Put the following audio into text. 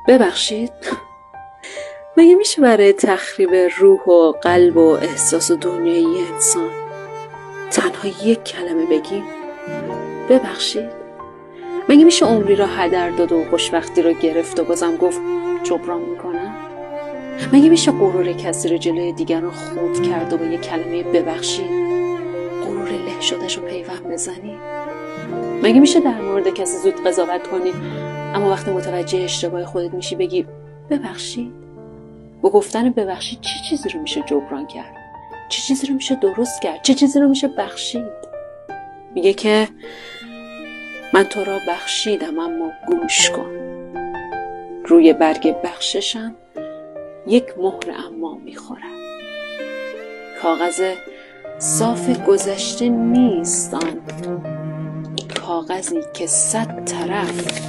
ببخشید. مگه میشه برای تخریب روح و قلب و احساس و دنیای انسان تنها یک کلمه بگیم ببخشید؟ مگه میشه عمری را هدر داد و خوشبختی را گرفت و بازم گفت جبران میکنم؟ مگه میشه غرور کسی را جلوی دیگران خرد کرد و با یک کلمه ببخشید غرور له شده‌ش رو پیوند بزنی؟ مگه میشه در مورد کسی زود قضاوت کنی اما وقتی متوجه اشتباه خودت میشی بگی ببخشید؟ با گفتن ببخشید چه چیزی رو میشه جبران کرد؟ چه چیزی رو میشه درست کرد؟ چه چیزی رو میشه بخشید؟ میگه که من تو را بخشیدم اما گوش کن. روی برگ بخششم یک مهر اما میخورد. کاغذ صاف گذشته نیست آن، کاغذی که 100 طرف